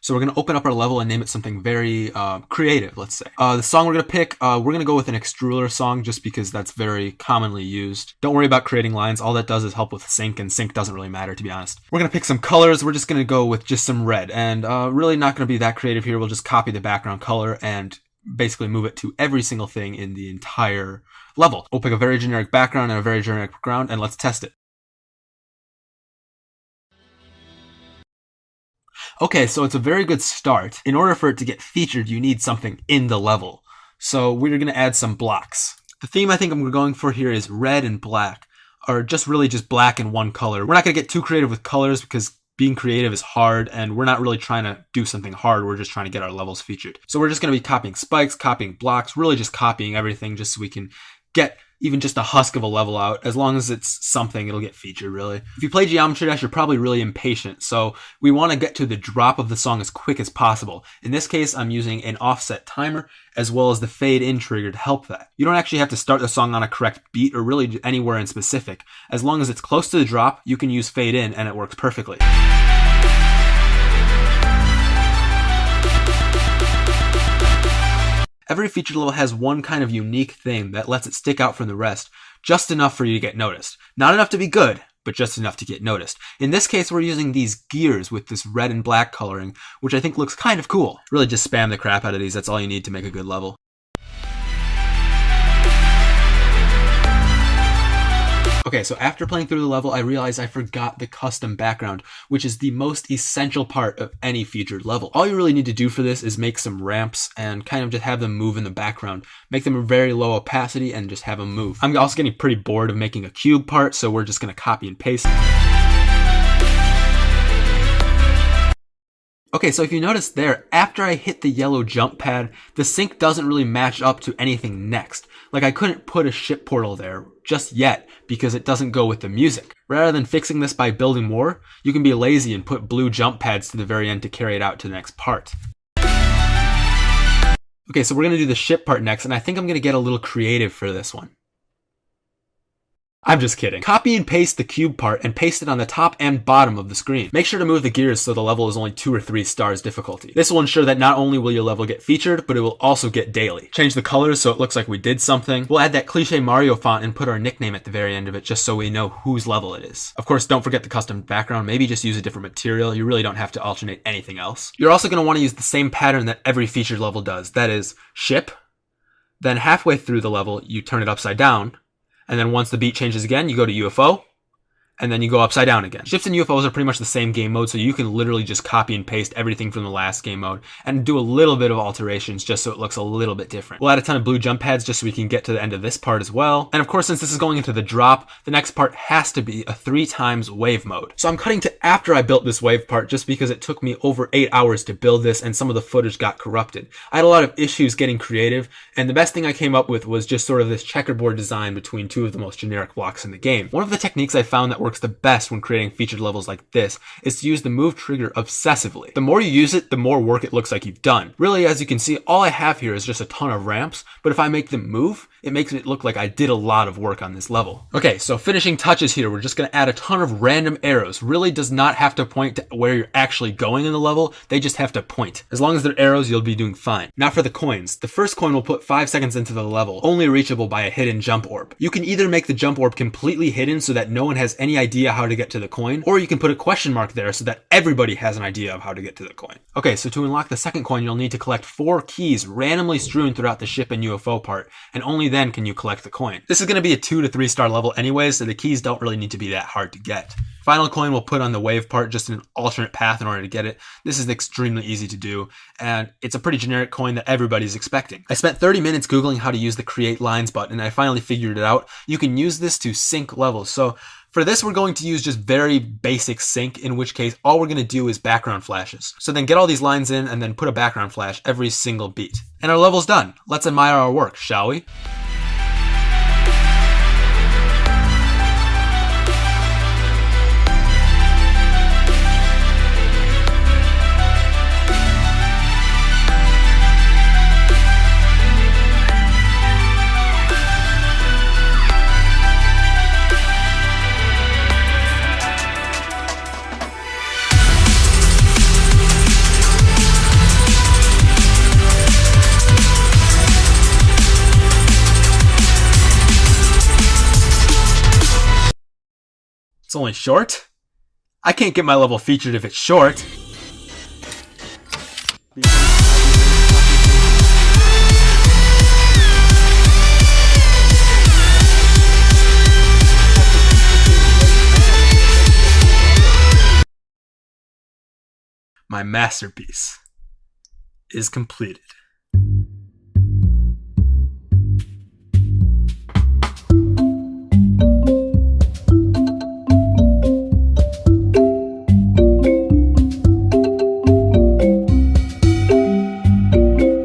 So we're going to open up our level and name it something very creative, let's say. The song we're going to pick, we're going to go with an Extruller song just because that's very commonly used. Don't worry about creating lines. All that does is help with sync, and sync doesn't really matter, to be honest. We're going to pick some colors. We're just going to go with just some red, and really not going to be that creative here. We'll just copy the background color and basically move it to every single thing in the entire level. We'll pick a very generic background and a very generic ground, and let's test it. Okay, so it's a very good start. In order for it to get featured, you need something in the level. So we're going to add some blocks. The theme I think I'm going for here is red and black, or just really just black and one color. We're not going to get too creative with colors because being creative is hard, and we're not really trying to do something hard. We're just trying to get our levels featured. So we're just going to be copying spikes, copying blocks, really just copying everything just so we can get even just a husk of a level out. As long as it's something, it'll get featured, really. If you play Geometry Dash, you're probably really impatient, so we want to get to the drop of the song as quick as possible. In this case, I'm using an offset timer as well as the fade in trigger to help that. You don't actually have to start the song on a correct beat or really anywhere in specific. As long as it's close to the drop, you can use fade in and it works perfectly. Every featured level has one kind of unique thing that lets it stick out from the rest, just enough for you to get noticed. Not enough to be good, but just enough to get noticed. In this case, we're using these gears with this red and black coloring, which I think looks kind of cool. Really just spam the crap out of these. That's all you need to make a good level. Okay, so after playing through the level, I realized I forgot the custom background, which is the most essential part of any featured level. All you really need to do for this is make some ramps and kind of just have them move in the background. Make them a very low opacity and just have them move. I'm also getting pretty bored of making a cube part, so we're just going to copy and paste. Okay, so if you notice there, after I hit the yellow jump pad, the sync doesn't really match up to anything next. Like I couldn't put a ship portal there just yet because it doesn't go with the music. Rather than fixing this by building more, you can be lazy and put blue jump pads to the very end to carry it out to the next part. Okay, so we're going to do the ship part next, and I think I'm going to get a little creative for this one. I'm just kidding. Copy and paste the cube part and paste it on the top and bottom of the screen. Make sure to move the gears so the level is only 2 or 3 stars difficulty. This will ensure that not only will your level get featured, but it will also get daily. Change the colors so it looks like we did something. We'll add that cliche Mario font and put our nickname at the very end of it just so we know whose level it is. Of course, don't forget the custom background. Maybe just use a different material. You really don't have to alternate anything else. You're also going to want to use the same pattern that every featured level does. That is, ship, then halfway through the level, you turn it upside down, and then once the beat changes again, you go to UFO, and then you go upside down again. Ships and UFOs are pretty much the same game mode, so you can literally just copy and paste everything from the last game mode and do a little bit of alterations just so it looks a little bit different. We'll add a ton of blue jump pads just so we can get to the end of this part as well. And of course, since this is going into the drop, the next part has to be a 3x wave mode. So I'm cutting to after I built this wave part just because it took me over 8 hours to build this and some of the footage got corrupted. I had a lot of issues getting creative, and the best thing I came up with was just sort of this checkerboard design between 2 of the most generic blocks in the game. One of the techniques I found that works the best when creating featured levels like this is to use the move trigger obsessively. The more you use it, the more work it looks like you've done. Really, as you can see, all I have here is just a ton of ramps, but if I make them move, it makes it look like I did a lot of work on this level. Okay, so finishing touches here, we're just going to add a ton of random arrows. Really does not have to point to where you're actually going in the level, they just have to point. As long as they're arrows, you'll be doing fine. Now for the coins. The first coin will put 5 seconds into the level, only reachable by a hidden jump orb. You can either make the jump orb completely hidden so that no one has any idea how to get to the coin, or you can put a question mark there so that everybody has an idea of how to get to the coin. Okay, so to unlock the second coin, you'll need to collect 4 keys randomly strewn throughout the ship and UFO part, and only then can you collect the coin. This is going to be a 2 to 3 star level anyways, so the keys don't really need to be that hard to get. Final coin we'll put on the wave part, just an alternate path in order to get it. This is extremely easy to do, and it's a pretty generic coin that everybody's expecting. I spent 30 minutes Googling how to use the create lines button, and I finally figured it out. You can use this to sync levels. So for this, we're going to use just very basic sync, in which case all we're going to do is background flashes. So then get all these lines in and then put a background flash every single beat. And our level's done. Let's admire our work, shall we? It's only short? I can't get my level featured if it's short. My masterpiece is completed.